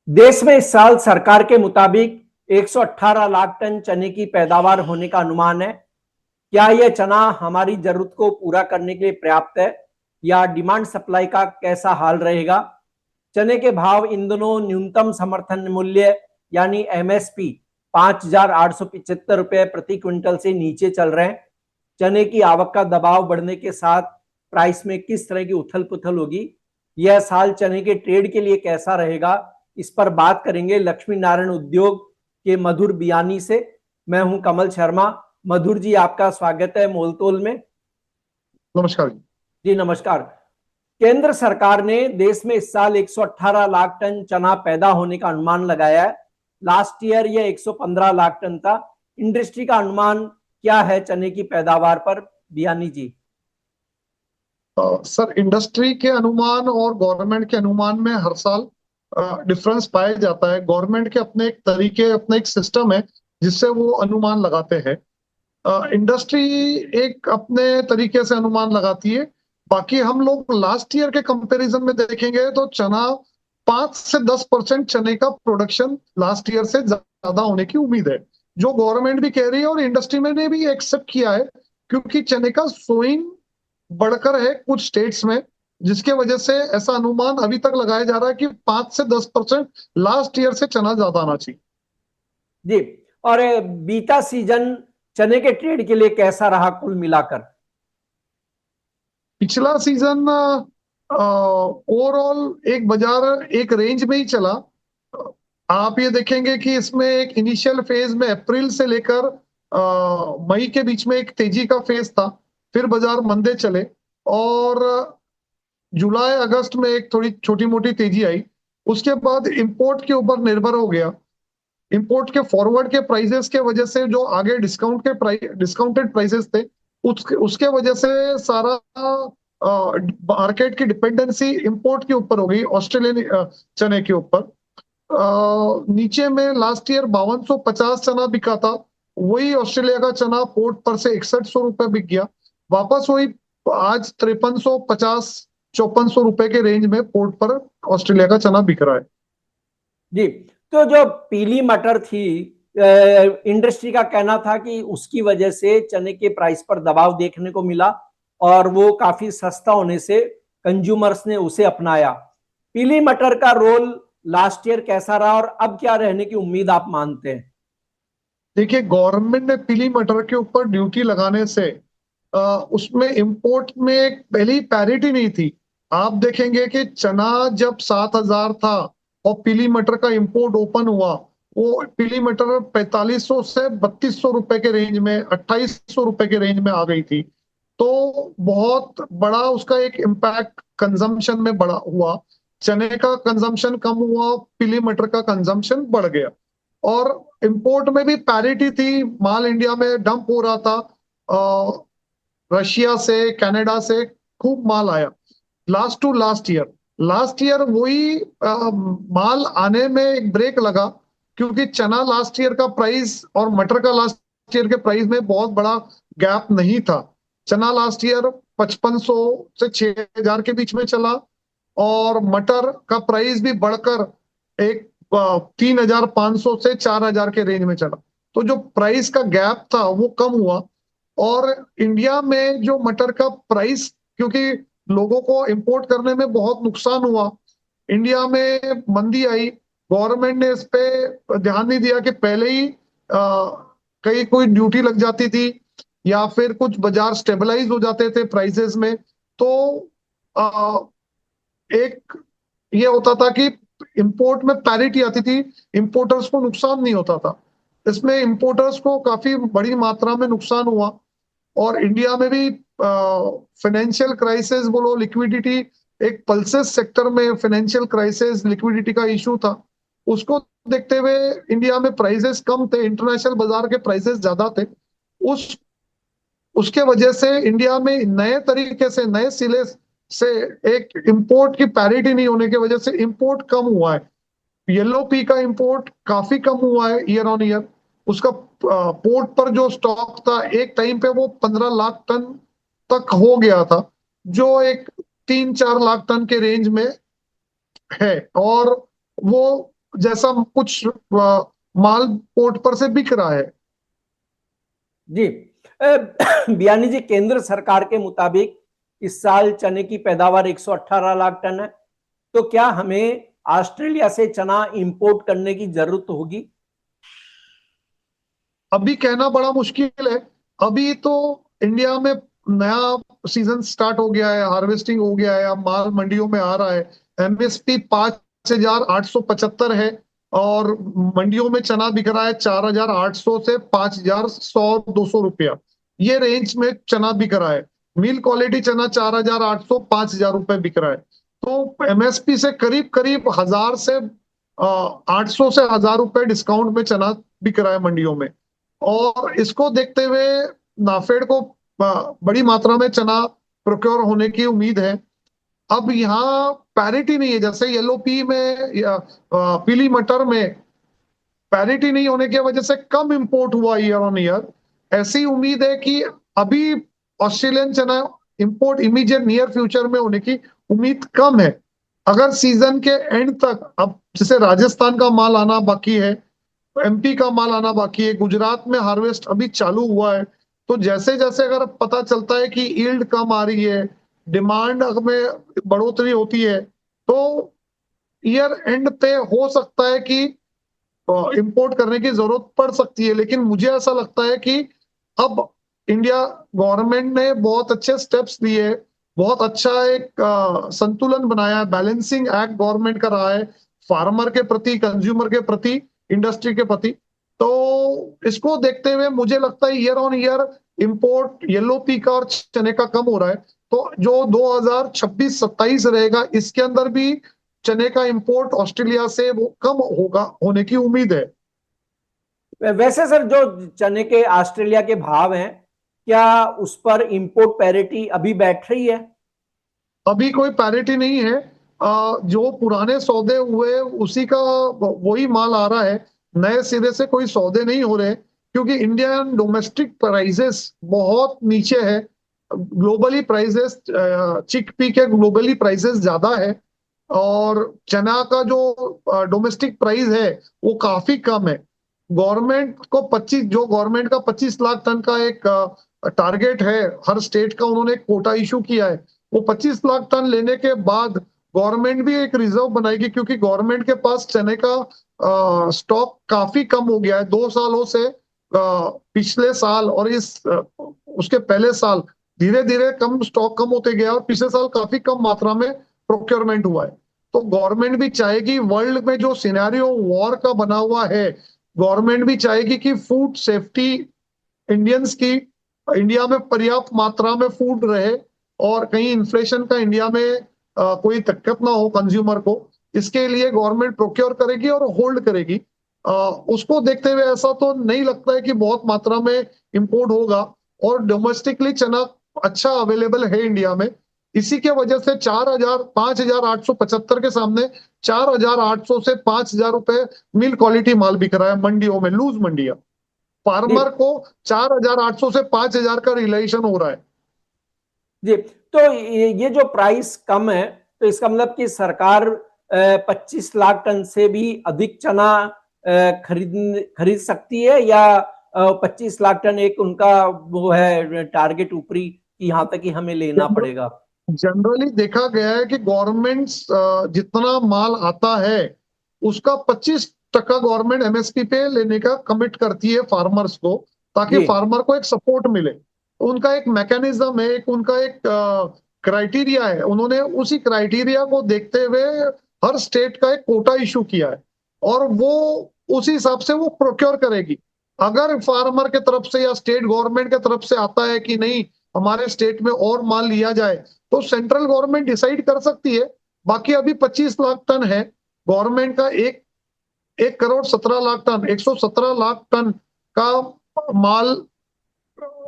देश में इस साल सरकार के मुताबिक 118 लाख टन चने की पैदावार होने का अनुमान है। क्या यह चना हमारी जरूरत को पूरा करने के लिए पर्याप्त है या डिमांड सप्लाई का कैसा हाल रहेगा? चने के भाव इन दिनों न्यूनतम समर्थन मूल्य यानी एमएसपी 5,875 रुपए प्रति क्विंटल से नीचे चल रहे हैं। चने की आवक का दबाव बढ़ने के साथ प्राइस में किस तरह की उथल पुथल होगी, यह साल चने के ट्रेड के लिए कैसा रहेगा, इस पर बात करेंगे लक्ष्मी नारायण उद्योग के मधुर बियानी से। मैं हूं कमल शर्मा। मधुर जी, आपका स्वागत है मोलतोल में। नमस्कार जी। जी नमस्कार। केंद्र सरकार ने देश में इस साल 118 लाख टन चना पैदा होने का अनुमान लगाया है। लास्ट ईयर यह 115 लाख टन था। इंडस्ट्री का अनुमान क्या है चने की पैदावार पर, बियानी जी? सर, इंडस्ट्री के अनुमान और गवर्नमेंट के अनुमान में हर साल डिफरेंस पाया जाता है। गवर्नमेंट के अपने एक तरीके, अपना एक सिस्टम है जिससे वो अनुमान लगाते हैं। इंडस्ट्री एक अपने तरीके से अनुमान लगाती है। बाकी हम लोग लास्ट ईयर के कंपैरिजन में देखेंगे तो चना 5 से 10% चने का प्रोडक्शन लास्ट ईयर से ज्यादा होने की उम्मीद है, जो गवर्नमेंट भी कह रही है और इंडस्ट्री में ने भी एक्सेप्ट किया है, क्योंकि चने का सोइंग बढ़कर है कुछ स्टेट्स में, जिसके वजह से ऐसा अनुमान अभी तक लगाया जा रहा है कि 5 से 10% लास्ट ईयर से चना ज्यादा आना चाहिए। जी। और बीता सीजन चने के ट्रेड के लिए कैसा रहा कुल मिलाकर? पिछला सीजन ओवरऑल एक बाजार एक रेंज में ही चला। आप ये देखेंगे कि इसमें एक इनिशियल फेज में अप्रैल से लेकर मई के बीच में एक तेजी का फेज था, फिर बाजार मंदे चले और जुलाई अगस्त में एक थोड़ी छोटी मोटी तेजी आई। उसके बाद इंपोर्ट के ऊपर निर्भर हो गया। इंपोर्ट के फॉरवर्ड के प्राइसेस के वजह से जो आगे डिस्काउंटेड प्राइसेस थे, उसके वजह से सारा मार्केट की डिपेंडेंसी इंपोर्ट के ऊपर हो गई, ऑस्ट्रेलियन चने के ऊपर। नीचे में लास्ट ईयर 5250 चना बिका था, वही ऑस्ट्रेलिया का चना पोर्ट पर से 6100 रुपए बिक गया। वापस वही आज 5350 5400 रुपए के रेंज में पोर्ट पर ऑस्ट्रेलिया का चना बिक रहा है। जी। तो जो पीली मटर थी, इंडस्ट्री का कहना था कि उसकी वजह से चने के प्राइस पर दबाव देखने को मिला और वो काफी सस्ता होने से कंज्यूमर्स ने उसे अपनाया। पीली मटर का रोल लास्ट ईयर कैसा रहा और अब क्या रहने की उम्मीद आप मानते हैं? देखिए, गवर्नमेंट ने पीली मटर के ऊपर ड्यूटी लगाने से उसमें इंपोर्ट में एक पहली पैरिटी नहीं थी। आप देखेंगे कि चना जब 7,000 था और पीली मटर का इंपोर्ट ओपन हुआ, वो पीली मटर 4500 से 3200 रुपए के रेंज में, 2800 रुपए के रेंज में आ गई थी। तो बहुत बड़ा उसका एक इम्पैक्ट कंजम्पशन में बड़ा हुआ। चने का कंजम्पशन कम हुआ, पीली मटर का कंजम्पशन बढ़ गया और इंपोर्ट में भी पैरिटी थी। माल इंडिया में डंप हो रहा था, रशिया से, कनाडा से खूब माल आया। लास्ट ईयर वही माल आने में एक ब्रेक लगा, क्योंकि चना लास्ट ईयर का प्राइस और मटर का लास्ट ईयर के प्राइस में बहुत बड़ा गैप नहीं था। चना लास्ट ईयर 5500 से 6000 के बीच में चला और मटर का प्राइस भी बढ़कर एक 3500 से 4000 के रेंज में चला। तो जो प्राइस का गैप था वो कम हुआ। और इंडिया में जो मटर का प्राइस, क्योंकि लोगों को इंपोर्ट करने में बहुत नुकसान हुआ, इंडिया में मंदी आई, गवर्नमेंट ने इस पे ध्यान नहीं दिया कि पहले ही कहीं कोई ड्यूटी लग जाती थी या फिर कुछ बाजार स्टेबलाइज हो जाते थे प्राइसेस में। तो आ, एक ये होता था कि इंपोर्ट में पैरिटी आती थी, इंपोर्टर्स को नुकसान नहीं होता था। इसमें इंपोर्टर्स को काफी बड़ी मात्रा में नुकसान हुआ और इंडिया में भी फाइनेंशियल क्राइसिस बोलो, लिक्विडिटी, एक पल्सेस सेक्टर में फाइनेंशियल क्राइसिस, लिक्विडिटी का इशू था। उसको देखते हुए इंडिया में प्राइसेस कम थे, इंटरनेशनल बाजार के प्राइसेस ज्यादा थे। उस उसके वजह से इंडिया में नए तरीके से, नए सिले से एक इंपोर्ट की पैरिटी नहीं होने की वजह से इंपोर्ट कम हुआ है। येलो पी का इंपोर्ट काफी कम हुआ है ईयर ऑन ईयर। उसका पोर्ट पर जो स्टॉक था एक टाइम पे वो 15 लाख टन तक हो गया था, जो एक 3-4 लाख टन के रेंज में है। और वो जैसा कुछ माल पोर्ट पर से बिक रहा है। जी। बियानी जी, केंद्र सरकार के मुताबिक इस साल चने की पैदावार 118 लाख टन है। तो क्या हमें ऑस्ट्रेलिया से चना इंपोर्ट करने की जरूरत होगी? अभी कहना बड़ा मुश्किल है। अभी तो इंडिया में नया सीजन स्टार्ट हो गया है, हार्वेस्टिंग हो गया है, अब माल मंडियों में आ रहा है। एमएसपी 5,875 है और मंडियों में चना बिक रहा है 4,800 से 5,100-200 रुपया। ये रेंज में चना बिक रहा है। मिल क्वालिटी चना 4,800 5,000 रुपए बिक रहा है। तो एमएसपी से करीब करीब 1,000 से 800 से 1,000 रुपए डिस्काउंट में चना बिक रहा है मंडियों में। और इसको देखते हुए नाफेड को बड़ी मात्रा में चना प्रोक्योर होने की उम्मीद है। अब यहाँ पैरिटी नहीं है, जैसे येलो पी में या पीली मटर में पैरिटी नहीं होने की वजह से कम इंपोर्ट हुआ ईयर ऑन ईयर। ऐसी उम्मीद है कि अभी ऑस्ट्रेलियन चना इंपोर्ट इमीडिएट नियर फ्यूचर में होने की उम्मीद कम है। अगर सीजन के एंड तक, अब जैसे राजस्थान का माल आना बाकी है, एमपी का माल आना बाकी है, गुजरात में हार्वेस्ट अभी चालू हुआ है, तो जैसे जैसे अगर पता चलता है कि यील्ड कम आ रही है, डिमांड में बढ़ोतरी होती है, तो ईयर एंड पे हो सकता है कि इंपोर्ट करने की जरूरत पड़ सकती है। लेकिन मुझे ऐसा लगता है कि अब इंडिया गवर्नमेंट ने बहुत अच्छे स्टेप्स लिए, बहुत अच्छा एक संतुलन बनाया है, बैलेंसिंग एक्ट गवर्नमेंट का रहा है फार्मर के प्रति, कंज्यूमर के प्रति, इंडस्ट्री के प्रति। तो इसको देखते हुए मुझे लगता है year on year import yellow P का और चने का कम हो रहा है। तो जो 2026-27 रहेगा, इसके अंदर भी चने का इंपोर्ट ऑस्ट्रेलिया से वो कम होगा, होने की उम्मीद है। वैसे सर, जो चने के ऑस्ट्रेलिया के भाव हैं, क्या उस पर इंपोर्ट पैरिटी अभी बैठ रही है? अभी कोई पैरिटी नहीं है। जो पुराने सौदे हुए उसी का वही माल आ रहा है। नए सिरे से कोई सौदे नहीं हो रहे, क्योंकि इंडियन डोमेस्टिक प्राइसेस बहुत नीचे है। ग्लोबली प्राइसेस, चिकपी के ग्लोबली प्राइसेस ज्यादा है, और चना का जो डोमेस्टिक प्राइस है वो काफी कम है। गवर्नमेंट को 25, जो गवर्नमेंट का 25 लाख टन का एक टारगेट है हर स्टेट का, उन्होंने एक कोटा इशू किया है। वो 25 लाख टन लेने के बाद गवर्नमेंट भी एक रिजर्व बनाएगी, क्योंकि गवर्नमेंट के पास चने का स्टॉक काफी कम हो गया है 2 सालों से। पिछले साल और उसके पहले साल धीरे धीरे कम स्टॉक कम होते गया, और पिछले साल काफी कम मात्रा में प्रोक्योरमेंट हुआ है। तो गवर्नमेंट भी चाहेगी, वर्ल्ड में जो सिनेरियो वॉर का बना हुआ है, गवर्नमेंट भी चाहेगी कि फूड सेफ्टी इंडियंस की, इंडिया में पर्याप्त मात्रा में फूड रहे, और कहीं इन्फ्लेशन का इंडिया में कोई दिक्कत ना हो कंज्यूमर को। इसके लिए गवर्नमेंट प्रोक्योर करेगी और होल्ड करेगी। उसको देखते हुए ऐसा तो नहीं लगता है कि बहुत मात्रा में इंपोर्ट होगा, और डोमेस्टिकली चना अच्छा अवेलेबल है इंडिया में। इसी के वजह से 5,875 के सामने 4,800 से 5,000 रुपए मिल क्वालिटी माल बिक रहा है मंडियों में, लूज मंडियां। जी। फार्मर को 4,800 से 5,000 का रिलेशन हो रहा है। जी। तो ये जो प्राइस कम है, तो इसका मतलब कि सरकार 25 लाख टन से भी अधिक चना खरीद खरीद सकती है, या 25 लाख टन एक उनका वो है टारगेट ऊपरी कि यहाँ तक ही हमें लेना पड़ेगा? जनरली देखा गया है कि गवर्नमेंट जितना माल आता है उसका 25% गवर्नमेंट एमएसपी पे लेने का कमिट करती है फार्मर्स को, ताकि जी। फार्मर को एक सपोर्ट मिले। तो उनका एक मैकेनिज्म है, एक उनका एक क्राइटेरिया है। उन्होंने उसी क्राइटेरिया को देखते हुए हर स्टेट का एक कोटा इशू किया है, और वो उसी हिसाब से वो प्रोक्योर करेगी। अगर फार्मर के तरफ से या स्टेट गवर्नमेंट के तरफ से आता है कि नहीं, हमारे स्टेट में और माल लिया जाए, तो सेंट्रल गवर्नमेंट डिसाइड कर सकती है। बाकी अभी 25 लाख टन है गवर्नमेंट का, 1,17 लाख टन, 117 लाख टन का माल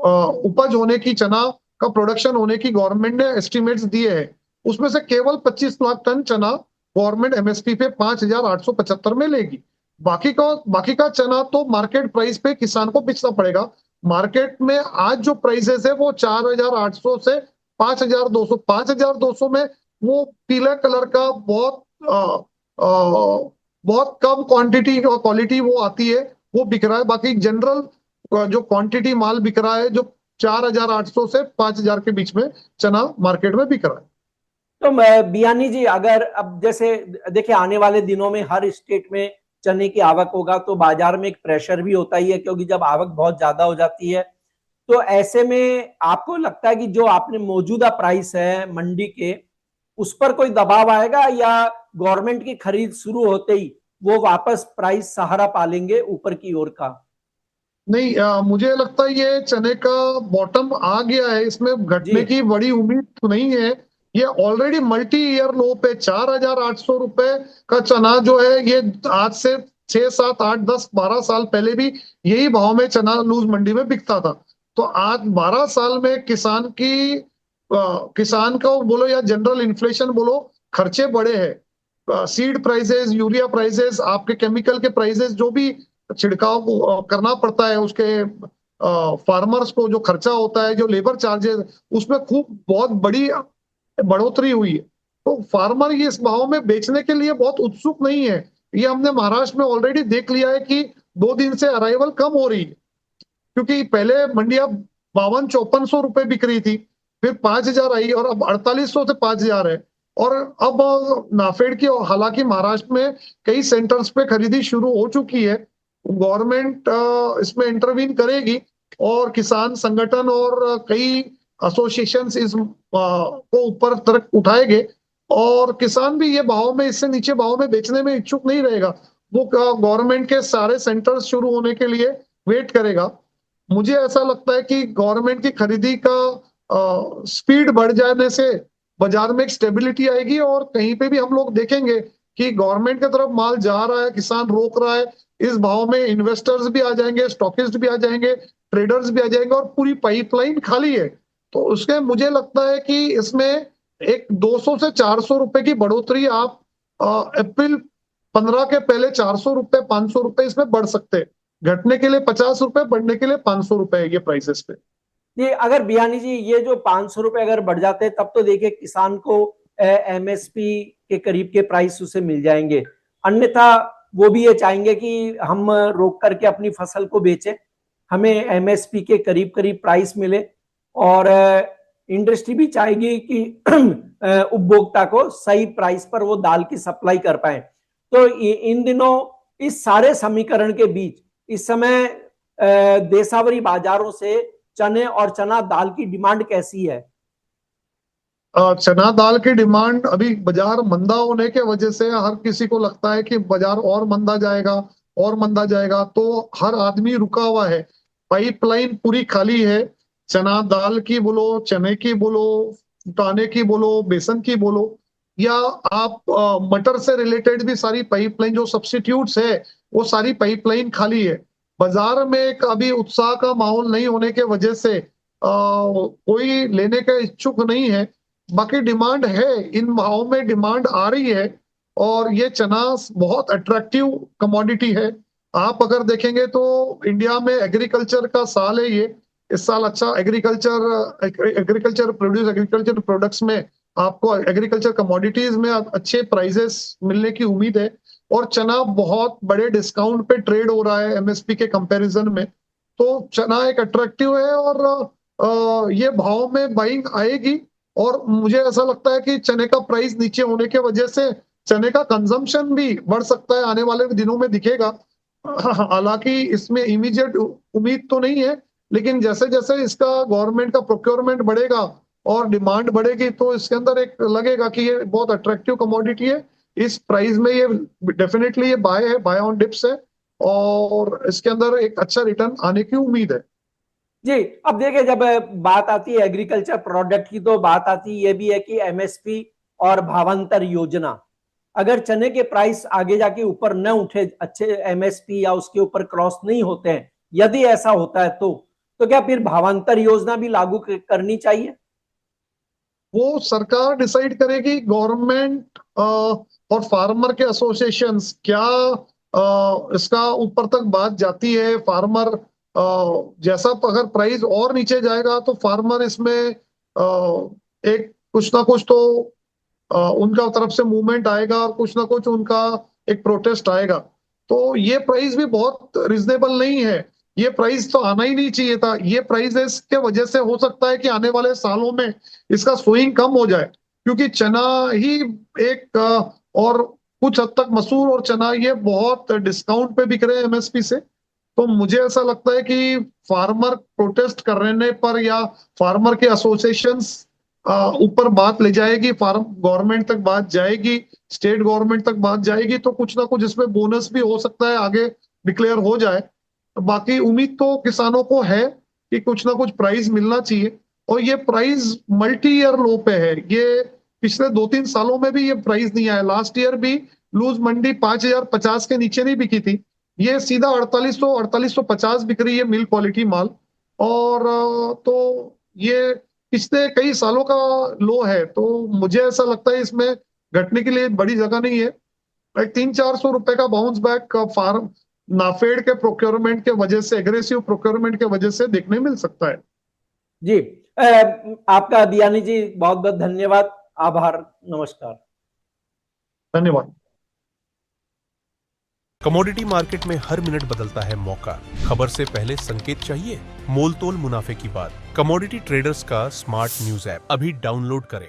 उपज होने की, चना का प्रोडक्शन होने की गवर्नमेंट ने एस्टिमेट्स दिए हैं। उसमें से केवल 25 लाख टन चना गवर्नमेंट एमएसपी पे 5,875 में लेगी। बाकी का चना तो मार्केट प्राइस पे किसान को बेचना पड़ेगा। मार्केट में आज जो प्राइसेस है वो 4,800 से 5,200, 5,200 में वो पीले कलर का बहुत बहुत कम क्वांटिटी और क्वालिटी वो आती है, वो बिक रहा है। बाकी जनरल जो क्वांटिटी माल बिक रहा है, जो 4,800 से 5,000 के बीच में चना मार्केट में बिक रहा है। तो बियानी जी, अगर अब जैसे देखिए आने वाले दिनों में हर स्टेट में चने की आवक होगा, तो बाजार में एक प्रेशर भी होता ही है, क्योंकि जब आवक बहुत ज्यादा हो जाती है तो ऐसे में आपको लगता है कि जो आपने मौजूदा प्राइस है मंडी के, उस पर कोई दबाव आएगा, या गवर्नमेंट की खरीद शुरू होते ही वो वापस प्राइस सहारा पालेंगे ऊपर की ओर का? नहीं, मुझे लगता है ये चने का बॉटम आ गया है, इसमें जी। घटने की बड़ी उम्मीद तो नहीं है। ये ऑलरेडी मल्टी ईयर लो पे 4,800 रुपए का चना जो है, ये आज से 6, 7, 8, 10, 12 साल पहले भी यही भाव में चना लूज मंडी में बिकता था। तो आज 12 साल में किसान का बोलो या जनरल इन्फ्लेशन बोलो, खर्चे बढ़े हैं। सीड प्राइसेस, यूरिया प्राइसेस, आपके केमिकल के प्राइसेस, जो भी छिड़काव करना पड़ता है उसके फार्मर्स को, जो खर्चा होता है, जो लेबर चार्जेस, उसमें खूब बहुत बड़ी बढ़ोतरी हुई है। तो फार्मर ये इस भाव में बेचने के लिए बहुत उत्सुक नहीं है। ये हमने महाराष्ट्र में ऑलरेडी देख लिया है कि 2 दिन से अराइवल कम हो रही है, क्योंकि पहले मंडियां 52-54 रुपए बिक रही थी, फिर 5,000 आई, और अब 4800 से 5,000 है। और अब नाफेड की, हालांकि महाराष्ट्र में कई सेंटर्स पे खरीदी शुरू हो चुकी है। गवर्नमेंट इसमें इंटरवीन करेगी, और किसान संगठन और कई एसोसिएशन को ऊपर तक उठाएंगे, और किसान भी ये भाव में, इससे नीचे भाव में बेचने में इच्छुक नहीं रहेगा। वो गवर्नमेंट के सारे सेंटर्स शुरू होने के लिए वेट करेगा। मुझे ऐसा लगता है कि गवर्नमेंट की खरीदी का स्पीड बढ़ जाने से बाजार में एक स्टेबिलिटी आएगी, और कहीं पे भी हम लोग देखेंगे कि गवर्नमेंट की तरफ माल जा रहा है, किसान रोक रहा है, इस भाव में इन्वेस्टर्स भी आ जाएंगे, स्टॉकिस्ट भी आ जाएंगे, ट्रेडर्स भी आ जाएंगे, और पूरी पाइपलाइन खाली है। तो उसके मुझे लगता है कि इसमें एक 200 से 400 रुपए की बढ़ोतरी आप अप्रैल 15 के पहले 400 रुपए, 500 रुपए इसमें बढ़ सकते हैं। घटने के लिए 50 रुपए, बढ़ने के लिए 500 रुपए, ये प्राइसेस पे। ये अगर बियानी जी, ये जो 500 रुपए अगर बढ़ जाते हैं, तब तो देखिए किसान को एमएसपी के करीब के प्राइस उसे मिल जाएंगे। अन्यथा वो भी ये चाहेंगे कि हम रोक करके अपनी फसल को बेचें, हमें एमएसपी के करीब करीब प्राइस मिले, और इंडस्ट्री भी चाहेगी कि उपभोक्ता को सही प्राइस पर वो दाल की सप्लाई कर पाए। तो इन दिनों इस सारे समीकरण के बीच इस समय देसावरी बाजारों से चने और चना दाल की डिमांड कैसी है? चना दाल की डिमांड अभी बाजार मंदा होने के वजह से हर किसी को लगता है कि बाजार और मंदा जाएगा, और मंदा जाएगा, तो हर आदमी रुका हुआ है। पाइपलाइन पूरी खाली है। चना दाल की बोलो, चने की बोलो, दाने की बोलो, बेसन की बोलो, या आप मटर से रिलेटेड भी सारी पाइपलाइन जो सब्स्टिट्यूट्स है, वो सारी पाइपलाइन खाली है। बाजार में एक अभी उत्साह का माहौल नहीं होने के वजह से कोई लेने का इच्छुक नहीं है। बाकी डिमांड है, इन भावों में डिमांड आ रही है, और ये चना बहुत अट्रैक्टिव कमोडिटी है। आप अगर देखेंगे तो इंडिया में एग्रीकल्चर का साल है ये। इस साल अच्छा एग्रीकल्चर प्रोड्यूस, एग्रीकल्चर प्रोडक्ट्स में आपको एग्रीकल्चर कमोडिटीज में अच्छे प्राइजेस मिलने की उम्मीद है। और चना बहुत बड़े डिस्काउंट पे ट्रेड हो रहा है एमएसपी के कंपैरिजन में। तो चना एक अट्रैक्टिव है, और ये भाव में बाइंग आएगी। और मुझे ऐसा लगता है कि चने का प्राइस नीचे होने के वजह से चने का कंजम्पशन भी बढ़ सकता है, आने वाले दिनों में दिखेगा। हालांकि इसमें इमीडिएट उम्मीद तो नहीं है, लेकिन जैसे जैसे इसका गवर्नमेंट का प्रोक्योरमेंट बढ़ेगा और डिमांड बढ़ेगी, तो इसके अंदर एक लगेगा कि ये बहुत अट्रैक्टिव कमोडिटी है। इस प्राइस में ये डेफिनेटली ये बाय है, बाय ऑन डिप्स है, और इसके अंदर एक अच्छा रिटर्न आने की उम्मीद है। जी। अब देखिए, जब बात आती है एग्रीकल्चर प्रोडक्ट की, तो बात आती ये भी है कि एमएसपी और भावांतर योजना, अगर चने के प्राइस आगे जाके ऊपर न उठे, अच्छे एमएसपी या उसके ऊपर क्रॉस नहीं होते हैं, यदि ऐसा होता है तो क्या फिर भावांतर योजना भी लागू करनी चाहिए? वो सरकार डिसाइड करेगी। गवर्नमेंट और फार्मर के एसोसिएशंस क्या इसका ऊपर तक बात जाती है। फार्मर जैसा अगर प्राइस और नीचे जाएगा, तो फार्मर इसमें एक कुछ ना कुछ तो उनका तरफ से मूवमेंट आएगा, और कुछ ना कुछ उनका एक प्रोटेस्ट आएगा। तो ये प्राइस भी बहुत रिजनेबल नहीं है, ये प्राइस तो आना ही नहीं चाहिए था। ये प्राइस इसके वजह से हो सकता है कि आने वाले सालों में इसका स्विंग कम हो जाए, क्योंकि चना ही एक और कुछ हद तक मसूर और चना ये बहुत डिस्काउंट पे बिक रहे हैं एमएसपी से। तो मुझे ऐसा लगता है कि फार्मर प्रोटेस्ट करने पर या फार्मर के एसोसिएशंस ऊपर बात ले जाएगी, फार्म गवर्नमेंट तक बात जाएगी, स्टेट गवर्नमेंट तक बात जाएगी, तो कुछ ना कुछ इसमें बोनस भी हो सकता है आगे डिक्लेयर हो जाए। बाकी उम्मीद तो किसानों को है कि कुछ ना कुछ प्राइस मिलना चाहिए। और ये प्राइस मल्टी ईयर लो पे है, ये पिछले 2-3 सालों में भी ये प्राइस नहीं आया। लास्ट ईयर भी लूज मंडी 5050 के नीचे नहीं बिकी थी, ये सीधा 4850 बिक रही है मिल क्वालिटी माल। और तो ये पिछले कई सालों का लो है, तो मुझे ऐसा लगता है इसमें घटने के लिए बड़ी जगह नहीं है। लाइक 300-400 रुपए का बाउंस बैक फार्म नाफेड के प्रोक्योरमेंट के वजह से, एग्रेसिव प्रोक्योरमेंट के वजह से देखने मिल सकता है। जी, आपका दियानी जी बहुत बहुत धन्यवाद, आभार, नमस्कार। धन्यवाद। कमोडिटी मार्केट में हर मिनट बदलता है मौका। खबर से पहले संकेत चाहिए? मोल तोल मुनाफे की बात। कमोडिटी ट्रेडर्स का स्मार्ट न्यूज ऐप अभी डाउनलोड करें।